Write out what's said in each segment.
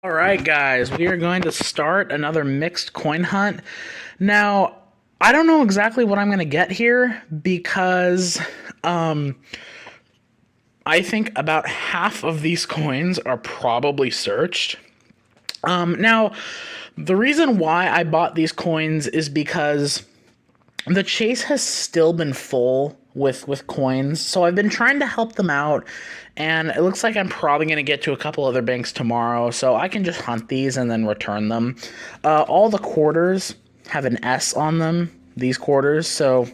Alright guys, we are going to start another mixed coin hunt. Now, I don't know exactly what I'm going to get here because I think about half of these coins are probably searched. Now, the reason why I bought these coins is because the chase has still been full with coins, so I've been trying to help them out, and it looks like I'm probably going to get to a couple other banks tomorrow, so I can just hunt these and then return them. All the quarters have an S on them, these quarters, so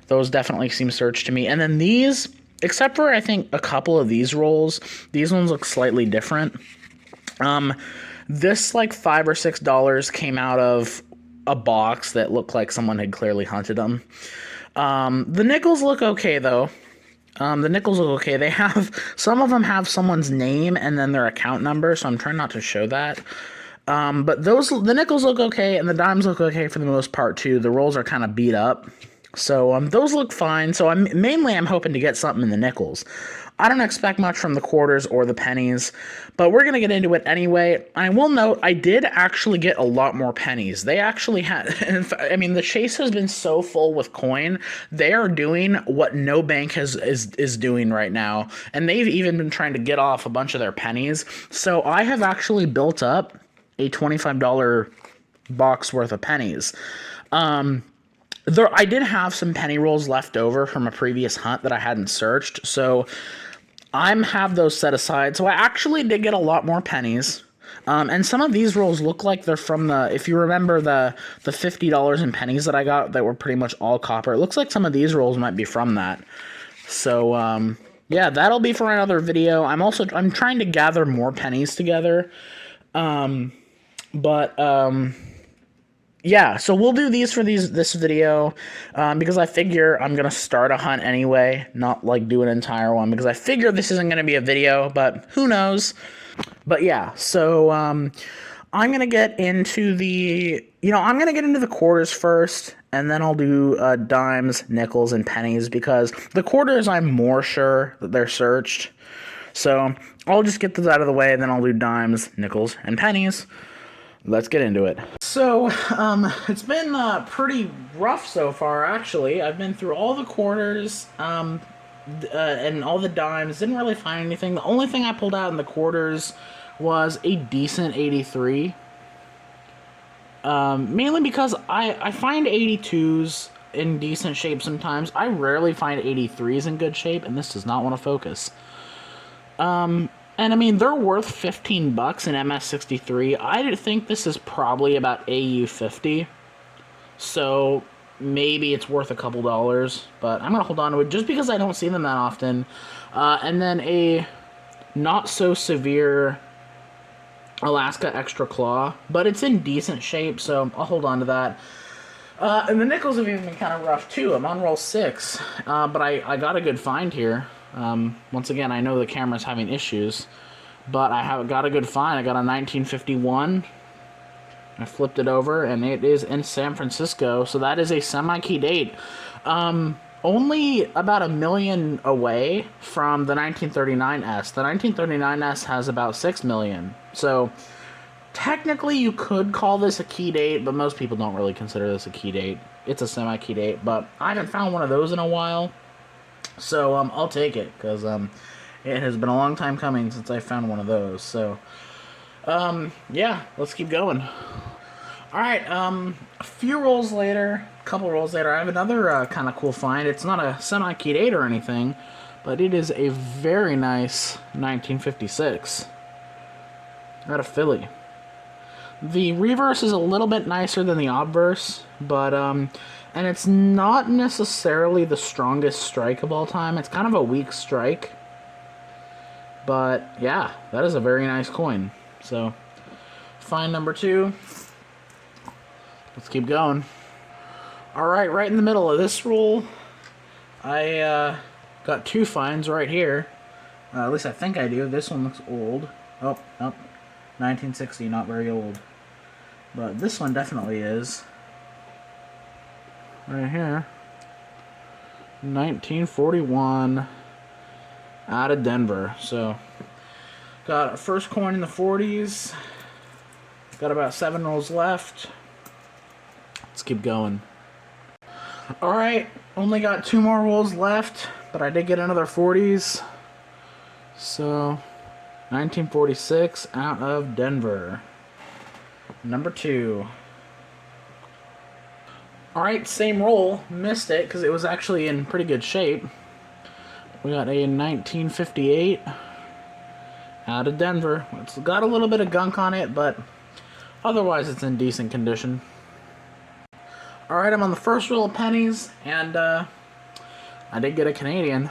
those definitely seem searched to me. And then these, except for I think a couple of these rolls, these ones look slightly different. This like $5 or $6 came out of a box that looked like someone had clearly hunted them. The nickels look okay though. The nickels look okay. They have, some of them have someone's name and then their account number, so I'm trying not to show that. But the nickels look okay and the dimes look okay for the most part too. The rolls are kind of beat up. So those look fine. So I'm hoping to get something in the nickels. I don't expect much from the quarters or the pennies, but we're going to get into it anyway. I will note I did actually get a lot more pennies. They actually had, I mean, the chase has been so full with coin. They are doing what no bank is doing right now, and they've even been trying to get off a bunch of their pennies. So I have actually built up a $25 box worth of pennies. I did have some penny rolls left over from a previous hunt that I hadn't searched, so have those set aside. So I actually did get a lot more pennies. And some of these rolls look like they're from if you remember the $50 in pennies that I got that were pretty much all copper, it looks like some of these rolls might be from that. So, yeah, that'll be for another video. I'm trying to gather more pennies together. Yeah, so we'll do these for this video, because I figure I'm going to start a hunt anyway, not like do an entire one, because I figure this isn't going to be a video, but who knows. But yeah, so I'm going to get into I'm going to get into the quarters first, and then I'll do dimes, nickels, and pennies, because the quarters I'm more sure that they're searched. So I'll just get those out of the way, and then I'll do dimes, nickels, and pennies. Let's get into it. So, it's been pretty rough so far, actually. I've been through all the quarters, and all the dimes. Didn't really find anything. The only thing I pulled out in the quarters was a decent 83. Mainly because I find 82s in decent shape sometimes. I rarely find 83s in good shape, and this does not want to focus. And I mean, they're worth $15 in MS63. I think this is probably about AU50. So maybe it's worth a couple dollars, but I'm going to hold on to it just because I don't see them that often. And then a not so severe Alaska Extra Claw, but it's in decent shape, so I'll hold on to that. And the nickels have even been kind of rough too. I'm on roll 6, but I got a good find here. Once again, I know the camera's having issues, but I have got a good find. I got a 1951. I flipped it over, and it is in San Francisco, so that is a semi-key date. Only about 1 million away from the 1939S. The 1939S has about 6 million, so technically you could call this a key date, but most people don't really consider this a key date. It's a semi-key date, but I haven't found one of those in a while. So, I'll take it, because, it has been a long time coming since I found one of those, so, yeah, let's keep going. Alright, a couple rolls later, I have another, kind of cool find. It's not a semi-key date or anything, but it is a very nice 1956. Out of Philly. The reverse is a little bit nicer than the obverse, but, and it's not necessarily the strongest strike of all time. It's kind of a weak strike. But, yeah, that is a very nice coin. So, find number 2. Let's keep going. Alright, right in the middle of this roll, I got 2 finds right here. At least I think I do. This one looks old. Oh, nope. 1960, not very old. But this one definitely is. Right here. 1941 out of Denver. So got our first coin in the 40s, Got about 7 rolls left. Let's keep going. Alright, only got 2 more rolls left, but I did get another 40s. So, 1946 out of Denver. Number 2. Alright, same roll. Missed it because it was actually in pretty good shape. We got a 1958 out of Denver. It's got a little bit of gunk on it, but otherwise it's in decent condition. Alright, I'm on the first roll of pennies, and I did get a Canadian.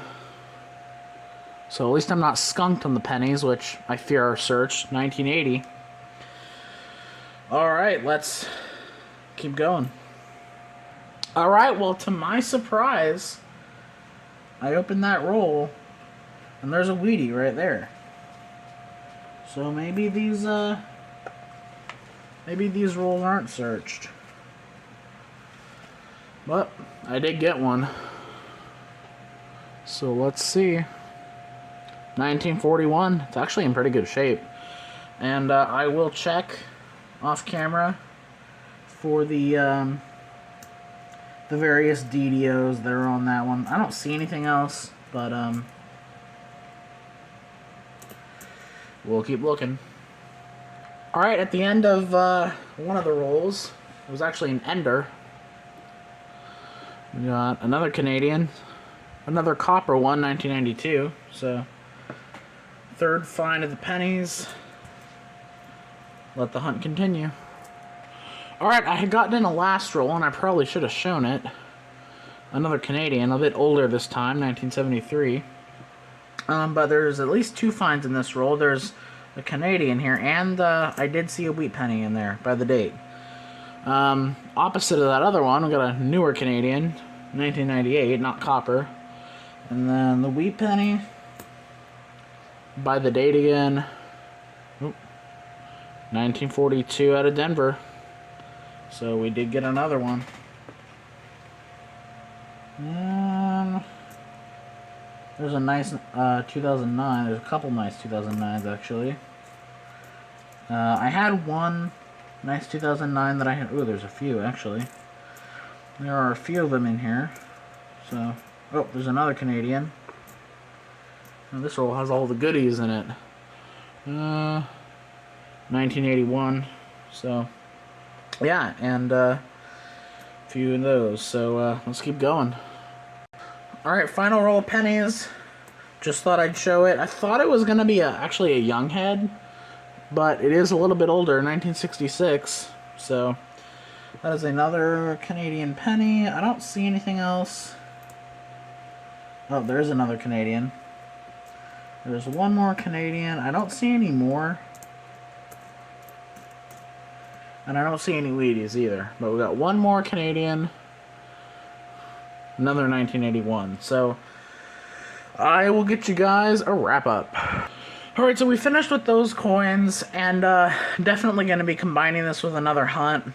So at least I'm not skunked on the pennies, which I fear are searched. 1980. Alright, let's keep going. Alright, well, to my surprise, I opened that roll, and there's a Wheatie right there. So maybe these rolls aren't searched. But I did get one. So let's see. 1941. It's actually in pretty good shape. And I will check off camera for the various DDOs that are on that one. I don't see anything else, but we'll keep looking. Alright, at the end of one of the rolls, it was actually an ender. We got another Canadian, another copper one, 1992. So, third find of the pennies. Let the hunt continue. Alright, I had gotten in a last roll, and I probably should have shown it. Another Canadian, a bit older this time, 1973. But there's at least 2 finds in this roll. There's a Canadian here, and I did see a wheat penny in there by the date. Opposite of that other one, we got a newer Canadian, 1998, not copper. And then the wheat penny, by the date again, 1942 out of Denver. So we did get another one. And there's a nice 2009. There's a couple nice 2009s, actually. I had one nice 2009 that I had. Ooh, there's a few, actually. There are a few of them in here. So, oh, there's another Canadian. Now this roll has all the goodies in it. 1981. So, yeah, and a few of those. So, let's keep going. Alright, final roll of pennies. Just thought I'd show it. I thought it was going to be actually a young head, but it is a little bit older, 1966. So, that is another Canadian penny. I don't see anything else. Oh, there's another Canadian. There's one more Canadian. I don't see any more. And I don't see any Wheaties either. But we got one more Canadian. Another 1981. So, I will get you guys a wrap-up. Alright, so we finished with those coins, and definitely going to be combining this with another hunt.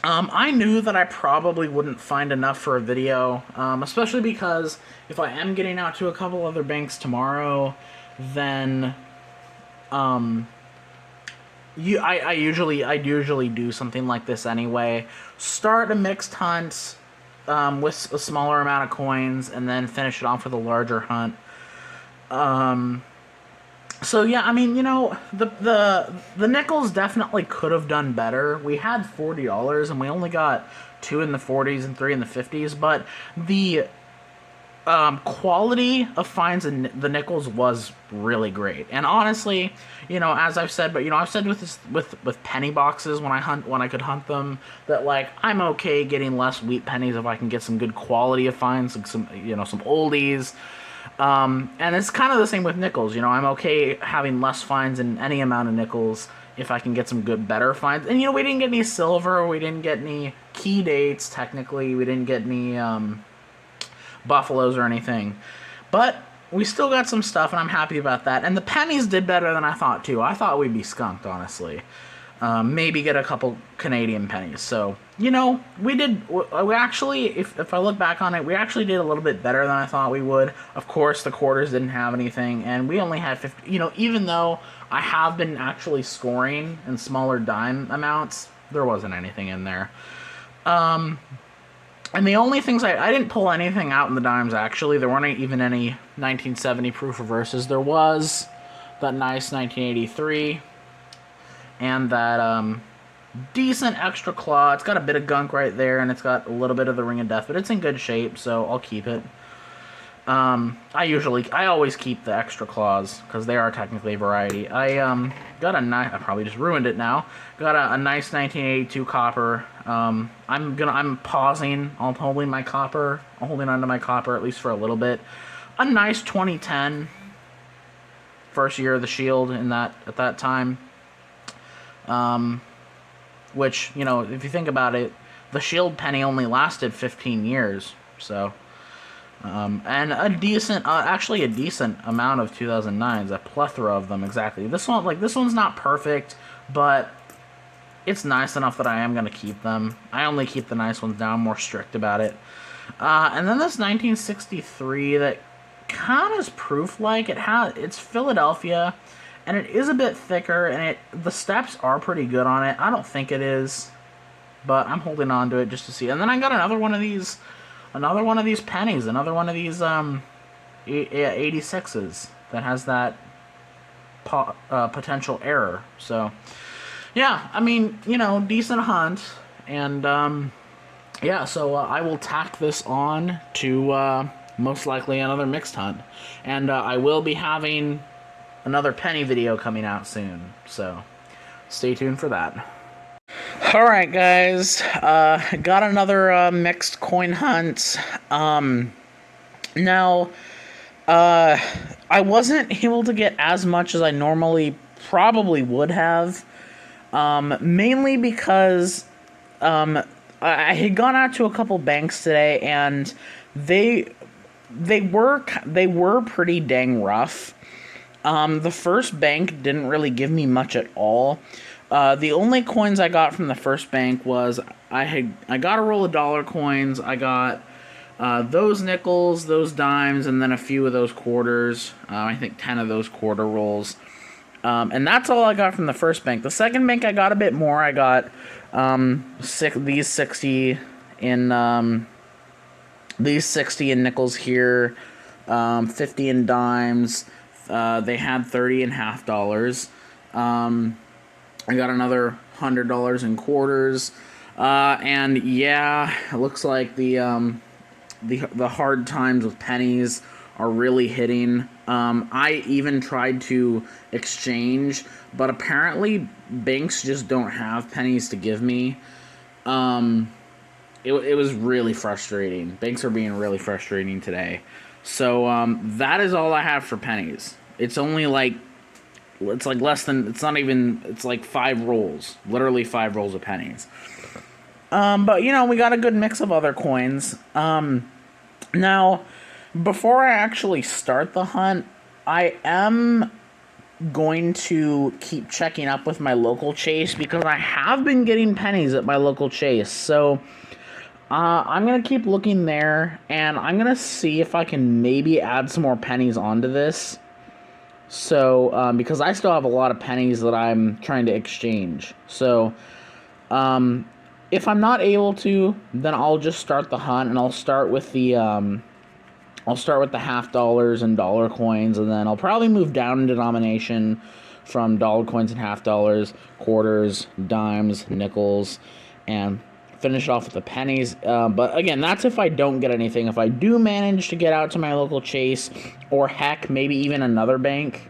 I knew that I probably wouldn't find enough for a video, especially because if I am getting out to a couple other banks tomorrow, then I usually do something like this anyway. Start a mixed hunt with a smaller amount of coins, and then finish it off with a larger hunt. So yeah, I mean, you know, the nickels definitely could have done better. We had $40 and we only got 2 in the 40s and 3 in the 50s, but the quality of finds in the nickels was really great. And honestly, you know, as I've said, but you know, I've said with penny boxes when I could hunt them, that like I'm okay getting less wheat pennies if I can get some good quality of finds, like some, you know, some oldies. And it's kind of the same with nickels. You know, I'm okay having less finds in any amount of nickels if I can get some good, better finds. And, you know, we didn't get any silver. We didn't get any key dates, technically. We didn't get any buffaloes or anything. But we still got some stuff, and I'm happy about that. And the pennies did better than I thought, too. I thought we'd be skunked, honestly. maybe get a couple Canadian pennies. So, we actually, if I look back on it, we actually did a little bit better than I thought we would. Of course, the quarters didn't have anything, and we only had 50, even though I have been actually scoring in smaller dime amounts, there wasn't anything in there. And the only things I didn't pull anything out in the dimes, actually. There weren't even any 1970 proof reverses. There was that nice 1983 and that decent extra claw. It's got a bit of gunk right there, and it's got a little bit of the Ring of Death, but it's in good shape, so I'll keep it. I always keep the extra claws, because they are technically a variety. I got a nice, I probably just ruined it now, got a nice 1982 copper. I'm pausing, I'm holding onto my copper, at least for a little bit. A nice 2010, first year of the Shield at that time. Which, if you think about it, the Shield penny only lasted 15 years, so... and a decent amount of 2009s, a plethora of them, exactly. This one's not perfect, but it's nice enough that I am going to keep them. I only keep the nice ones now, I'm more strict about it. And then this 1963 that kind of is proof-like. It's Philadelphia, and it is a bit thicker, and the steps are pretty good on it. I don't think it is, but I'm holding on to it just to see. And then I got another one of these pennies, another one of these 86s that has that potential error. So, yeah, I mean, decent hunt, and yeah, so I will tack this on to most likely another mixed hunt, and I will be having another penny video coming out soon, so stay tuned for that. Alright, guys, got another mixed coin hunt. Now, I wasn't able to get as much as I normally probably would have, mainly because I had gone out to a couple banks today, and they were pretty dang rough. The first bank didn't really give me much at all. The only coins I got from the first bank was I got a roll of dollar coins. I got those nickels, those dimes, and then a few of those quarters. I think 10 of those quarter rolls. And that's all I got from the first bank. The second bank I got a bit more. I got these 60 in nickels here, 50 in dimes. They had 30 in half dollars. I got another $100 in quarters, and yeah, it looks like the hard times with pennies are really hitting. I even tried to exchange, but apparently banks just don't have pennies to give me. It was really frustrating. Banks are being really frustrating today. So that is all I have for pennies. It's only like. It's like 5 rolls. Literally 5 rolls of pennies. But, we got a good mix of other coins. Now, before I actually start the hunt, I am going to keep checking up with my local chase, because I have been getting pennies at my local chase. So, I'm going to keep looking there, and I'm going to see if I can maybe add some more pennies onto this. So, because I still have a lot of pennies that I'm trying to exchange. So, if I'm not able to, then I'll just start the hunt, and I'll start with the half dollars and dollar coins, and then I'll probably move down in denomination from dollar coins and half dollars, quarters, dimes, nickels, and finish off with the pennies. But again, that's if I don't get anything. If I do manage to get out to my local chase, or heck, maybe even another bank,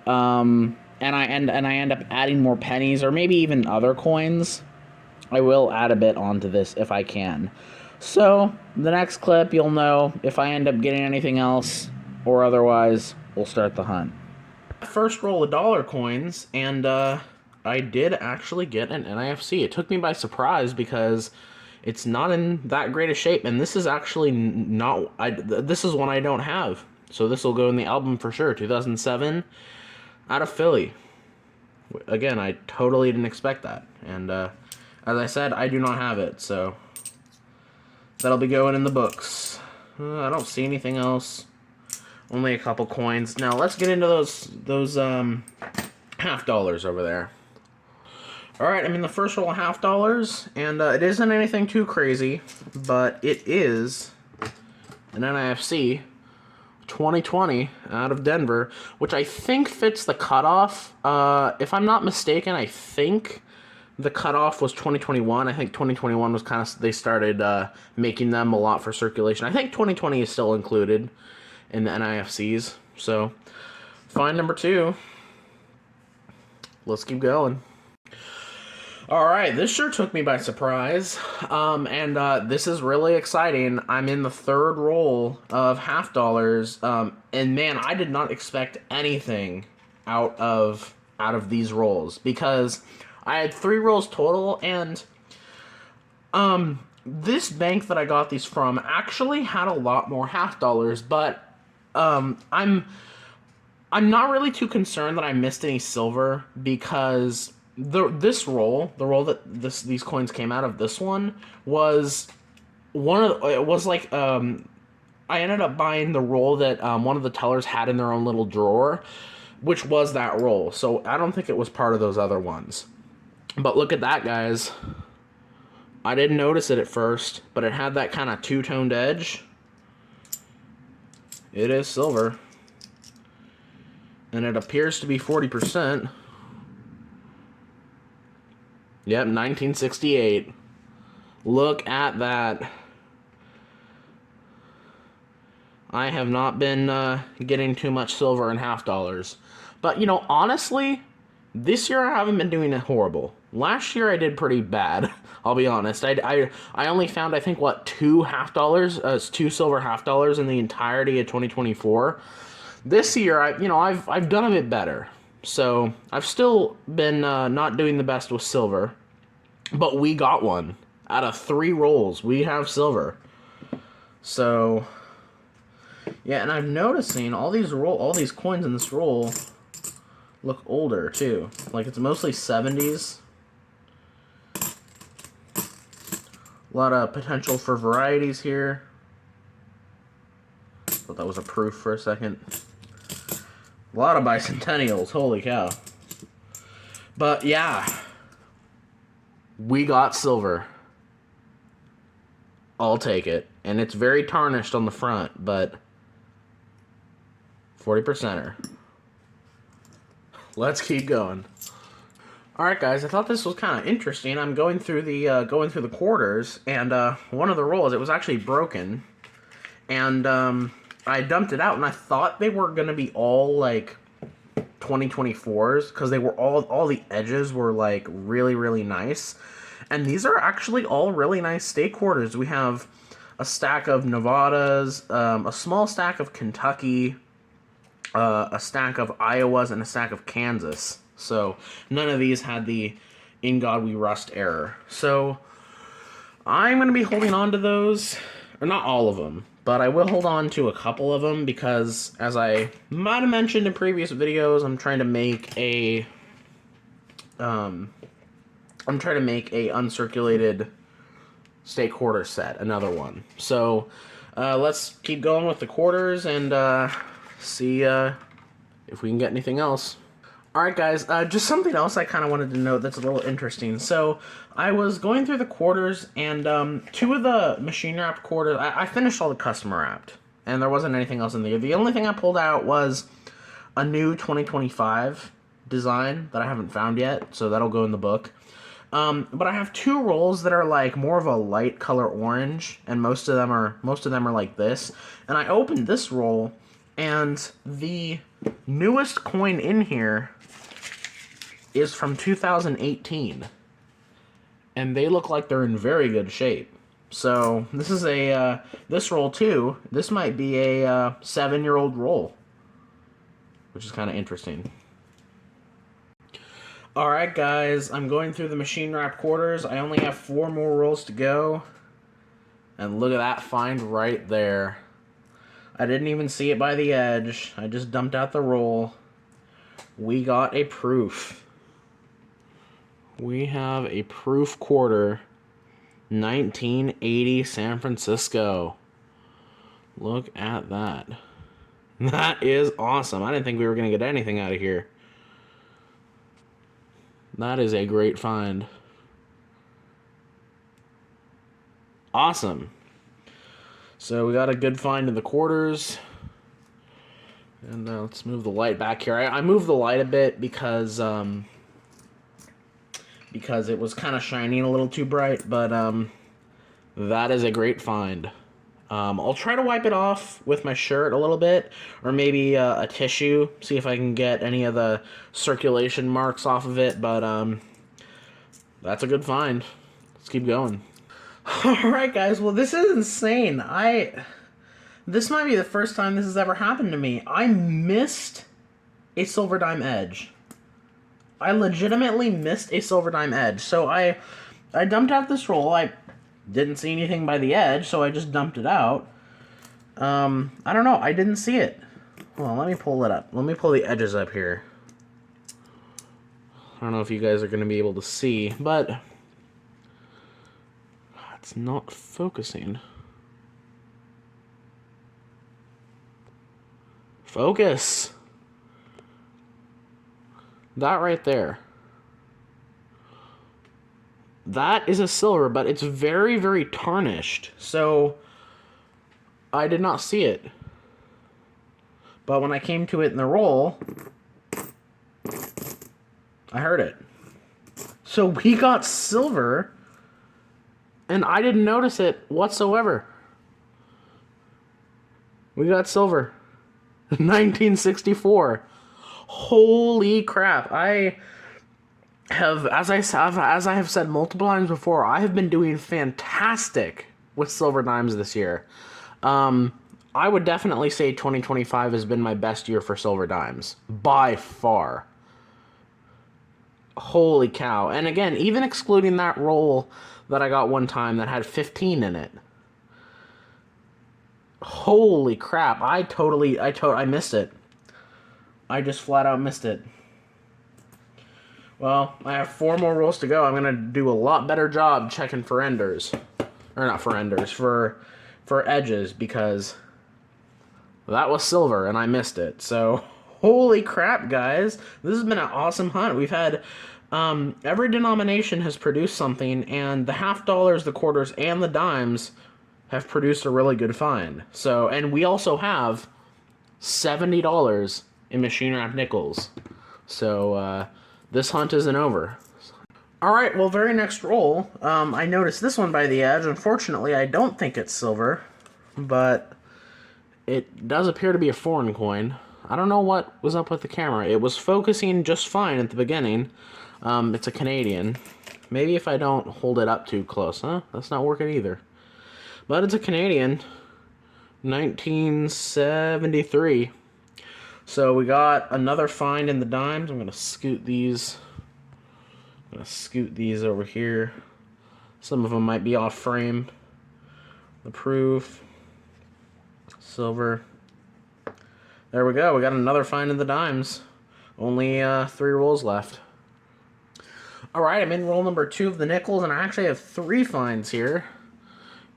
and I end up adding more pennies, or maybe even other coins, I will add a bit onto this if I can. So the next clip, you'll know if I end up getting anything else, or otherwise, we'll start the hunt. First roll of dollar coins, and I did actually get an NIFC. It took me by surprise because it's not in that great a shape, and this is actually not... this is one I don't have, so this will go in the album for sure. 2007, out of Philly. Again, I totally didn't expect that. And as I said, I do not have it, so that'll be going in the books. I don't see anything else. Only a couple coins. Now let's get into those half dollars over there. Alright, I'm in the first roll of half dollars, and it isn't anything too crazy, but it is an NIFC 2020 out of Denver, which I think fits the cutoff. If I'm not mistaken, I think the cutoff was 2021. I think 2021 was kind of, they started making them a lot for circulation. I think 2020 is still included in the NIFCs. So, find number 2. Let's keep going. Alright, this sure took me by surprise, and this is really exciting. I'm in the third roll of half dollars, and man, I did not expect anything out of these rolls, because I had 3 rolls total, and this bank that I got these from actually had a lot more half dollars, but I'm not really too concerned that I missed any silver, because the roll that these coins came out of, this one was I ended up buying the roll that one of the tellers had in their own little drawer, which was that roll. So I don't think it was part of those other ones. But look at that, guys. I didn't notice it at first, but it had that kind of two-toned edge. It is silver. And it appears to be 40%. Yep, 1968. Look at that. I have not been getting too much silver in half dollars. But, you know, honestly, this year I haven't been doing it horrible. Last year I did pretty bad, I'll be honest. I only found, I think, what, 2 silver half dollars in the entirety of 2024. This year, I've done a bit better. So, I've still been not doing the best with silver. But we got one. Out of 3 rolls, we have silver. So, yeah, and I'm noticing all these coins in this roll look older, too. Like, it's mostly 70s. A lot of potential for varieties here. Thought that was a proof for a second. A lot of bicentennials, holy cow. But yeah, we got silver. I'll take it. And it's very tarnished on the front, but 40%er. Let's keep going. Alright guys, I thought this was kind of interesting. I'm going through the quarters, and one of the rolls, it was actually broken. And I dumped it out, and I thought they were going to be all, like, 2024s, because they were all the edges were, like, really, really nice. And these are actually all really nice state quarters. We have a stack of Nevadas, a small stack of Kentucky, a stack of Iowas, and a stack of Kansas. So, none of these had the In God We Rust error. So, I'm going to be holding on to those, or not all of them, but I will hold on to a couple of them because, as I might have mentioned in previous videos, I'm trying to make a uncirculated state quarter set, another one. So let's keep going with the quarters and see if we can get anything else. Alright guys, just something else I kind of wanted to note that's a little interesting. So, I was going through the quarters, and 2 of the machine-wrapped quarters, I finished all the custom-wrapped, and there wasn't anything else in there. The only thing I pulled out was a new 2025 design that I haven't found yet, so that'll go in the book. But I have 2 rolls that are like more of a light color orange, and most of them are like this. And I opened this roll, and the newest coin in here is from 2018, and they look like they're in very good shape. So this is this roll too. This might be a 7-year-old roll, which is kind of interesting. Alright guys, I'm going through the machine wrap quarters. I only have 4 more rolls to go. And look at that find right there. I didn't even see it by the edge. I just dumped out the roll. We got a proof. We have a proof quarter, 1980 San Francisco. Look at that. That is awesome. I didn't think we were going to get anything out of here. That is a great find. Awesome. So we got a good find in the quarters. And let's move the light back here. I moved the light a bit because it was kind of shining a little too bright, but that is a great find. I'll try to wipe it off with my shirt a little bit, or maybe a tissue, see if I can get any of the circulation marks off of it, but that's a good find. Let's keep going. Alright guys, well this is insane. This might be the first time this has ever happened to me. I missed a silver dime edge. I legitimately missed a silver dime edge. So I dumped out this roll. I didn't see anything by the edge, so I just dumped it out. I don't know. I didn't see it. Hold on, let me pull it up. Let me pull the edges up here. I don't know if you guys are going to be able to see, but it's not focusing. Focus. That right there. That is a silver, but it's very, very tarnished. So I did not see it. But when I came to it in the roll, I heard it. So we got silver, and I didn't notice it whatsoever. We got silver. 1964. Holy crap. I have, as I have said multiple times before, I have been doing fantastic with silver dimes this year. I would definitely say 2025 has been my best year for silver dimes. By far. Holy cow. And again, even excluding that roll that I got one time that had 15 in it. Holy crap. I missed it. I just flat out missed it. Well, I have 4 more rolls to go. I'm going to do a lot better job checking for enders. Or not for enders, for edges, because that was silver and I missed it. So, holy crap, guys. This has been an awesome hunt. We've had, every denomination has produced something, and the half dollars, the quarters, and the dimes have produced a really good find. So, and we also have $70 in machine wrap nickels. So, this hunt isn't over. Alright, well, very next roll, I noticed this one by the edge. Unfortunately, I don't think it's silver, but it does appear to be a foreign coin. I don't know what was up with the camera. It was focusing just fine at the beginning. It's a Canadian. Maybe if I don't hold it up too close, huh? That's not working either. But it's a Canadian. 1973. So we got another find in the dimes. I'm going to scoot these. Over here. Some of them might be off frame. The proof. Silver. There we go. We got another find in the dimes. Only 3 rolls left. Alright, I'm in roll number 2 of the nickels, and I actually have 3 finds here.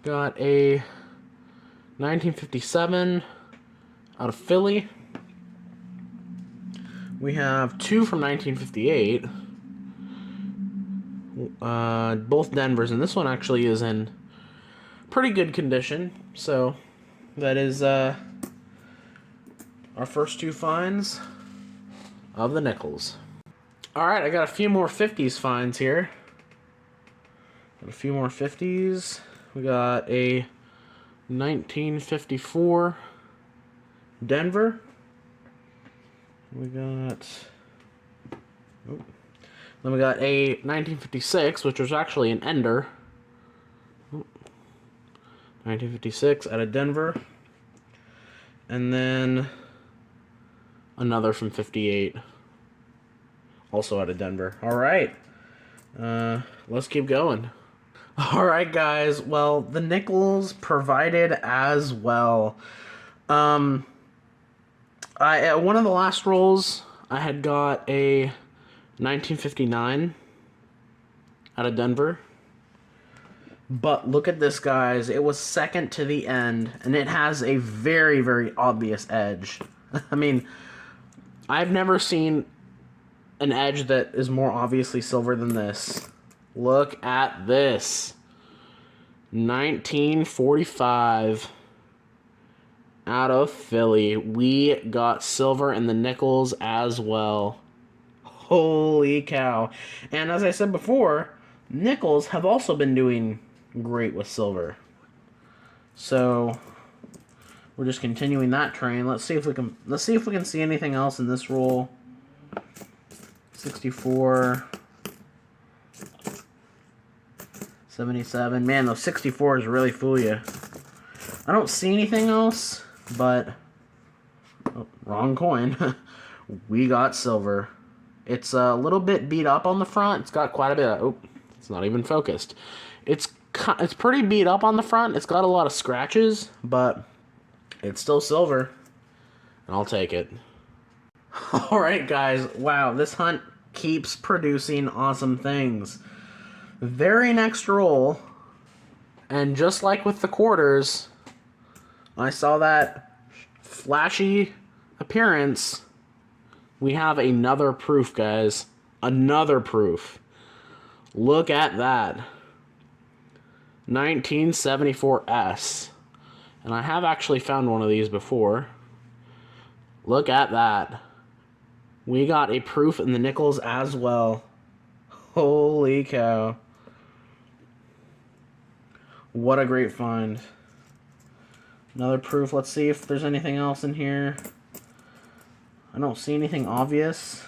Got a 1957 out of Philly. We have 2 from 1958. Both Denvers, and this one actually is in pretty good condition. So that is our first 2 finds of the nickels. Alright, I got a few more 50s finds here. Got a few more 50s. We got a 1954 Denver. We got... Oh. Then we got a 1956, which was actually an ender. Oh. 1956 out of Denver. And then another from 58. Also out of Denver. Alright. Let's keep going. Alright, guys. Well, the nickels provided as well. One of the last rolls, I had got a 1959 out of Denver. But look at this, guys. It was second to the end, and it has a very, very obvious edge. I mean, I've never seen an edge that is more obviously silver than this. Look at this. 1945 out of Philly. We got silver in the nickels as well. Holy cow. And as I said before, nickels have also been doing great with silver. So we're just continuing that train. Let's see if we can see anything else in this roll. 64, 77. Man, those 64s really fool you. I don't see anything else, but oh, wrong coin. We got silver. It's a little bit beat up on the front. It's got quite a bit of, oh, it's not even focused. It's pretty beat up on the front. It's got a lot of scratches, but it's still silver, and I'll take it. Alright, guys. Wow, this hunt keeps producing awesome things. Very next roll, and just like with the quarters, I saw that flashy appearance. We have another proof, guys. Another proof. Look at that. 1974S. And I have actually found one of these before. Look at that. We got a proof in the nickels as well. Holy cow. What a great find. Another proof. Let's see if there's anything else in here. I don't see anything obvious.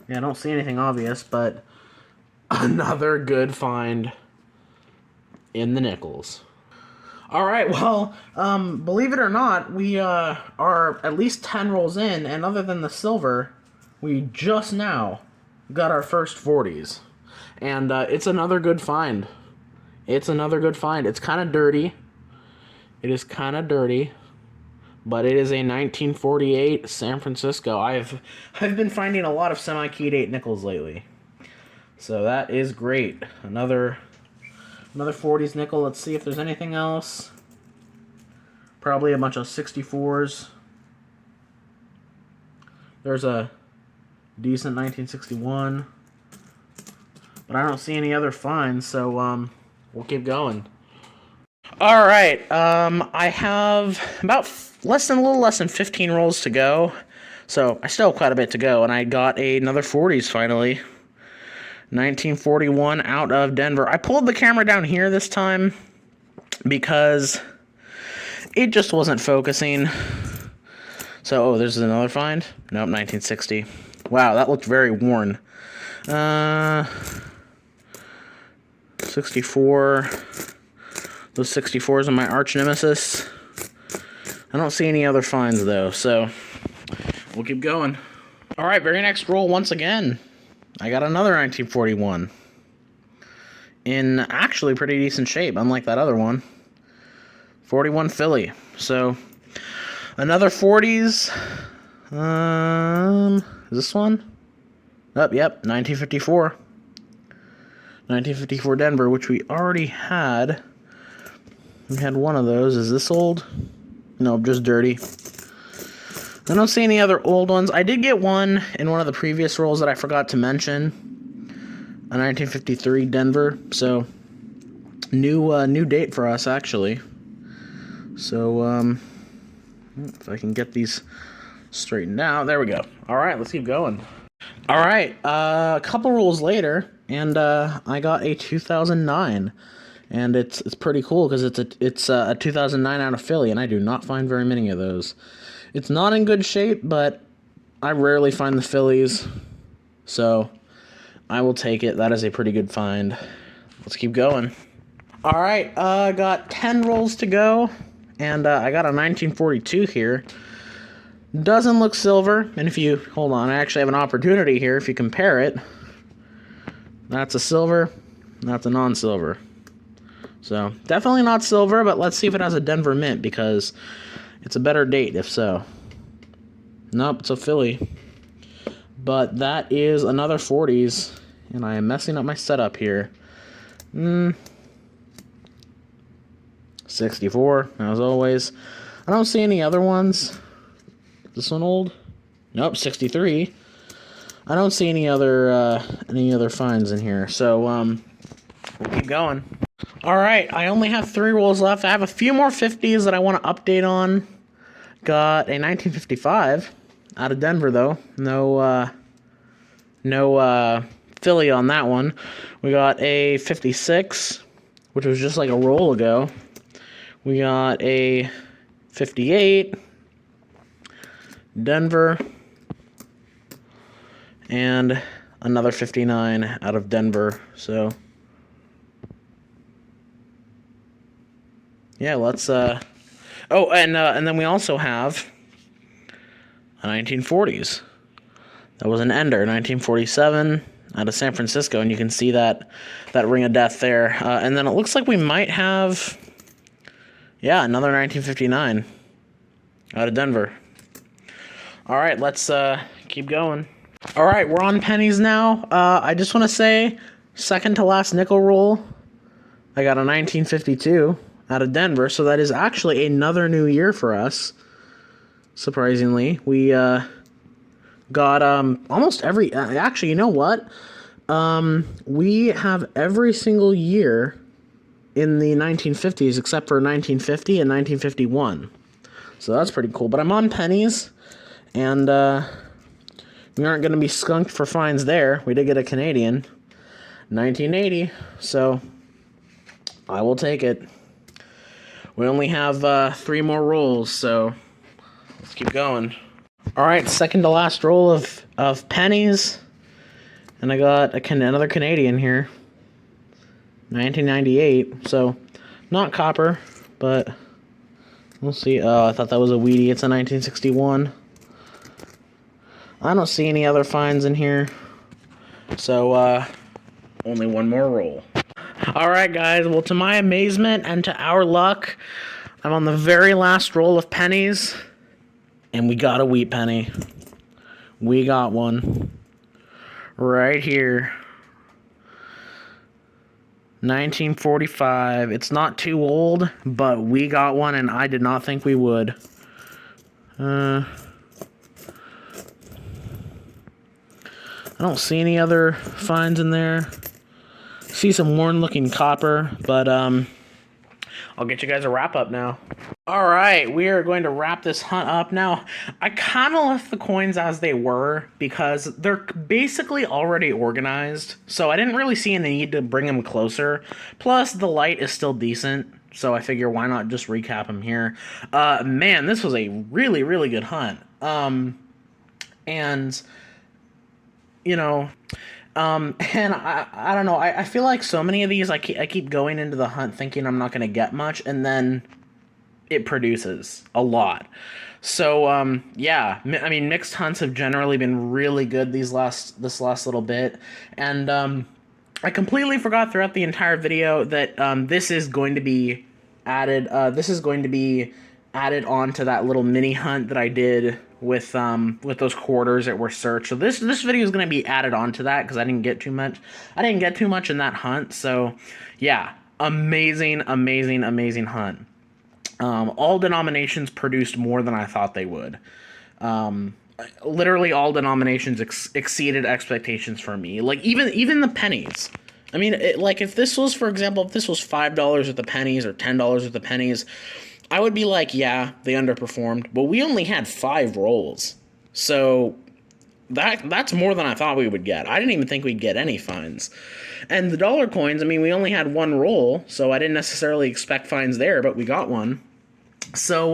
Yeah, I don't see anything obvious, but another good find in the nickels. Alright, well, believe it or not, we are at least 10 rolls in, and other than the silver, we just now got our first 40s. And it's another good find. It's another good find. It's kind of dirty. It is kind of dirty, but it is a 1948 San Francisco. I've been finding a lot of semi-keyed 8 nickels lately, so that is great. Another 40s nickel. Let's see if there's anything else. Probably a bunch of 64s. There's a decent 1961, but I don't see any other finds, so we'll keep going. All right, I have about a little less than 15 rolls to go, so I still have quite a bit to go, and I got another 40s finally. 1941 out of Denver. I pulled the camera down here this time because it just wasn't focusing. So, oh, there's another find? Nope, 1960. Wow, that looked very worn. 64. Those 64s are my arch nemesis. I don't see any other finds, though, so we'll keep going. All right, very next roll once again. I got another 1941. In actually pretty decent shape, unlike that other one. 41 Philly. So, another 40s. Is this one? Oh, yep, 1954. 1954 Denver, which we already had. We had one of those. Is this old? No, just dirty. I don't see any other old ones. I did get one in one of the previous rolls that I forgot to mention. A 1953 Denver. So, new date for us, actually. So, if I can get these straightened out. There we go. All right, let's keep going. All right, a couple rolls later, and I got a 2009. And it's pretty cool because it's a 2009 out of Philly, and I do not find very many of those. It's not in good shape, but I rarely find the Phillies, so I will take it. That is a pretty good find. Let's keep going. All right, got 10 rolls to go, and I got a 1942 here. Doesn't look silver, and if you hold on, I actually have an opportunity here. If you compare it, that's a silver, that's a non-silver. So, definitely not silver, but let's see if it has a Denver mint, because it's a better date if so. Nope, it's a Philly. But that is another 40s, and I am messing up my setup here. 64, as always. I don't see any other ones. This one old? Nope, 63. I don't see any other finds in here, so we'll keep going. All right, I only have 3 rolls left. I have a few more 50s that I want to update on. Got a 1955 out of Denver, though. No Philly on that one. We got a 56, which was just like a roll ago. We got a 58, Denver, and another 59 out of Denver. So yeah, let's oh, and then we also have a 1940s. That was an ender, 1947 out of San Francisco, and you can see that ring of death there. And then it looks like we might have, yeah, another 1959 out of Denver. All right, let's keep going. All right, we're on pennies now. I just want to say, second to last nickel roll, I got a 1952 out of Denver, so that is actually another new year for us. Surprisingly, we got almost every. Actually, you know what? We have every single year in the 1950s except for 1950 and 1951. So that's pretty cool. But I'm on pennies, and we aren't going to be skunked for fines there. We did get a Canadian, 1980, so I will take it. We only have 3 more rolls, so let's keep going. All right, second to last roll of pennies, and I got another Canadian here, 1998. So not copper, but we'll see. Oh, I thought that was a Wheatie. It's a 1961. I don't see any other finds in here, so only 1 more roll. All right, guys. Well, to my amazement and to our luck, I'm on the very last roll of pennies, and we got a wheat penny. We got one right here. 1945. It's not too old, but we got one, and I did not think we would. I don't see any other finds in there. See some worn-looking copper, but I'll get you guys a wrap-up now. All right, we are going to wrap this hunt up now. I kind of left the coins as they were because they're basically already organized, so I didn't really see a need to bring them closer. Plus, the light is still decent, so I figure why not just recap them here. Man, this was a really, really good hunt. And you know, and I don't know, I feel like so many of these, I keep going into the hunt thinking I'm not going to get much, and then it produces a lot. So, yeah, I mean, mixed hunts have generally been really good this last little bit, and, I completely forgot throughout the entire video that, this is going to be added onto that little mini hunt that I did with those quarters that were searched. So this video is going to be added onto that because I didn't get too much in that hunt. So yeah, amazing hunt. All denominations produced more than I thought they would. Literally all denominations exceeded expectations for me. Like even the pennies. I mean, like if this was, for example, if this was $5 with the pennies or $10 with the pennies, I would be like, yeah, they underperformed, but we only had 5 rolls. So that's more than I thought we would get. I didn't even think we'd get any finds. And the dollar coins, I mean, we only had 1 roll, so I didn't necessarily expect finds there, but we got one. So,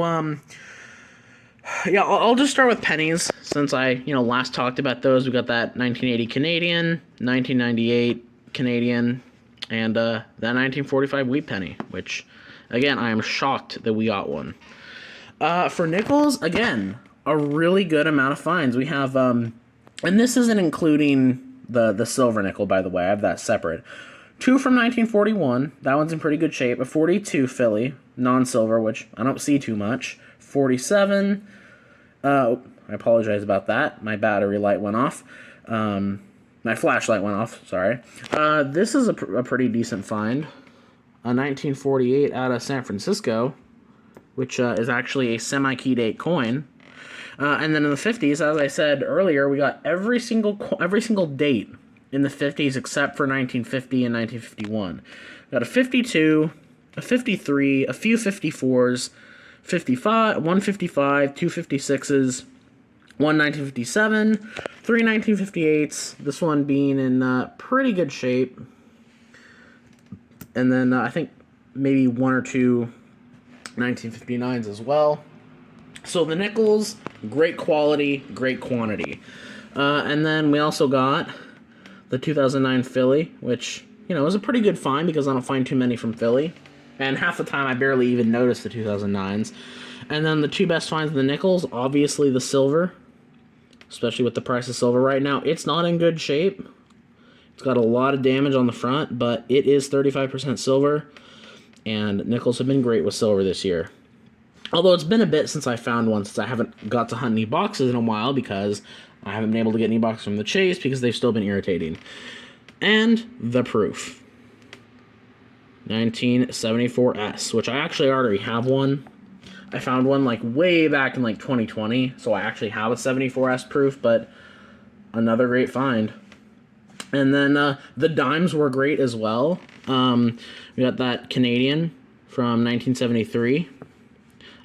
yeah, I'll just start with pennies, since I, last talked about those. We got that 1980 Canadian, 1998 Canadian, and that 1945 wheat penny, which, again, I am shocked that we got one. For nickels, again, a really good amount of finds. We have, and this isn't including the silver nickel, by the way. I have that separate. 2 from 1941. That one's in pretty good shape. A 42 Philly, non-silver, which I don't see too much. 47. I apologize about that. My battery light went off. My flashlight went off, sorry. This is a pretty decent find. A 1948 out of San Francisco, which is actually a semi-key date coin. And then in the 50s, as I said earlier, we got every single date in the 50s except for 1950 and 1951. We got a 52, a 53, a few 54s, 55, 155, two 56s, one 1957, three 1958s, this one being in pretty good shape, and then I think maybe one or two 1959s as well. So the nickels, great quality, great quantity. And then we also got the 2009 Philly, which, you know, is a pretty good find because I don't find too many from Philly. And half the time I barely even notice the 2009s. And then the two best finds of the nickels, obviously the silver, especially with the price of silver right now. It's not in good shape. It's got a lot of damage on the front, but it is 35% silver. And nickels have been great with silver this year. Although it's been a bit since I found one, since I haven't got to hunt any boxes in a while because I haven't been able to get any boxes from the Chase because they've still been irritating. And the proof. 1974S, which I actually already have one. I found one like way back in like 2020, so I actually have a 74S proof, but another great find. And then the dimes were great as well. We got that Canadian from 1973.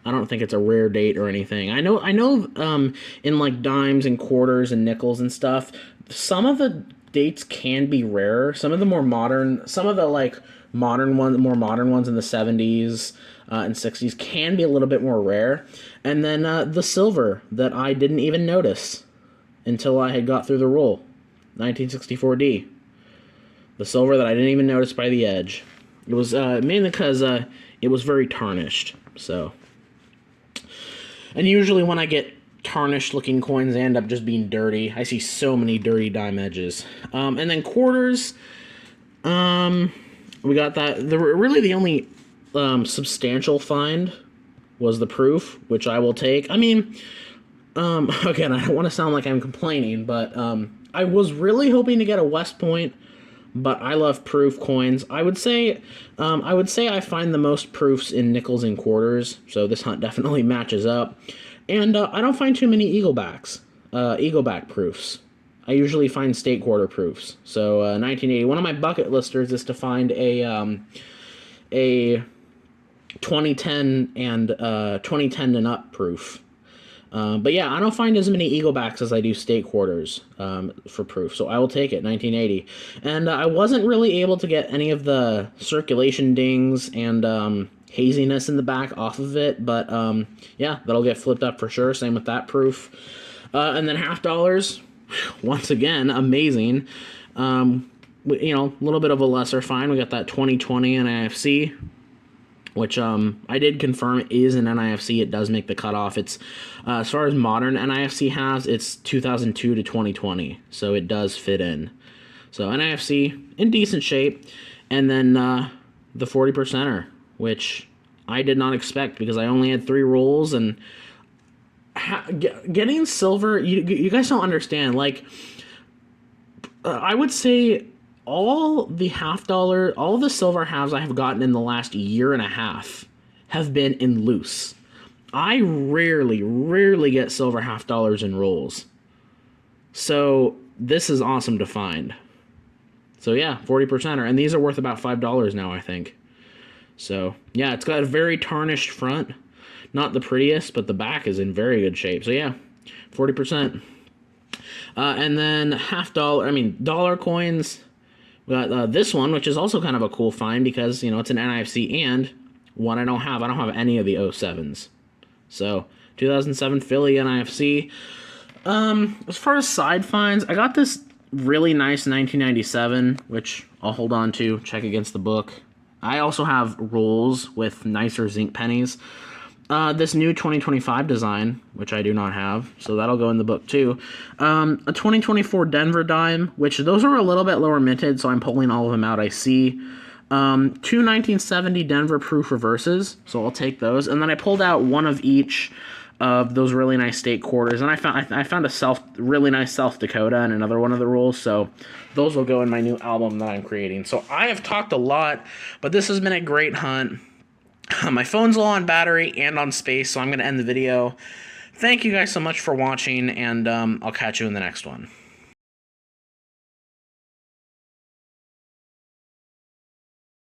I don't think it's a rare date or anything. I know in like dimes and quarters and nickels and stuff, some of the dates can be rarer. Some of the more modern, some of the like modern ones, more modern ones in the 70s and 60s can be a little bit more rare. And then the silver that I didn't even notice until I had got through the roll, 1964D. The silver that I didn't even notice by the edge. It was mainly because it was very tarnished, so... And usually when I get tarnished looking coins, they end up just being dirty. I see so many dirty dime edges. And then quarters, we got that. Really the only substantial find was the proof, which I will take. I mean, again, I don't want to sound like I'm complaining, but I was really hoping to get a West Point, but I love proof coins. I would say I find the most proofs in nickels and quarters, so this hunt definitely matches up. And I don't find too many eagleback proofs. I usually find state quarter proofs. So 1980, one of my bucket listers is to find a 2010 and 2010 and up proof. But yeah, I don't find as many eaglebacks as I do state quarters for proof, so I will take it, 1980. And I wasn't really able to get any of the circulation dings and haziness in the back off of it, but yeah, that'll get flipped up for sure, same with that proof. And then half dollars, once again, amazing. You know, a little bit of a lesser find. We got that 2020 NIFC, which I did confirm is an NIFC. It does make the cutoff. It's as far as modern NIFC has, it's 2002 to 2020, so it does fit in. So NIFC in decent shape, and then the 40%er, which I did not expect because I only had 3 rolls, and getting silver, you guys don't understand. Like, I would say all the all the silver halves I have gotten in the last year and a half have been in loose. I rarely get silver half dollars in rolls. So this is awesome to find. So yeah, 40%er, and these are worth about $5 now, I think. So yeah, it's got a very tarnished front. Not the prettiest, but the back is in very good shape. So yeah, 40%. And then dollar coins. We got this one, which is also kind of a cool find because, you know, it's an NIFC and one I don't have. I don't have any of the 07s. So 2007 Philly NIFC. As far as side finds, I got this really nice 1997, which I'll hold on to, check against the book. I also have rolls with nicer zinc pennies. This new 2025 design, which I do not have, so that'll go in the book too. A 2024 Denver dime, which those are a little bit lower minted, so I'm pulling all of them out I see. 2 1970 Denver proof reverses, so I'll take those. And then I pulled out one of each of those really nice state quarters, and I found a really nice South Dakota and another one of the rules, so those will go in my new album that I'm creating. So I have talked a lot, but this has been a great hunt. My phone's low on battery and on space, so I'm going to end the video. Thank you guys so much for watching, and I'll catch you in the next one.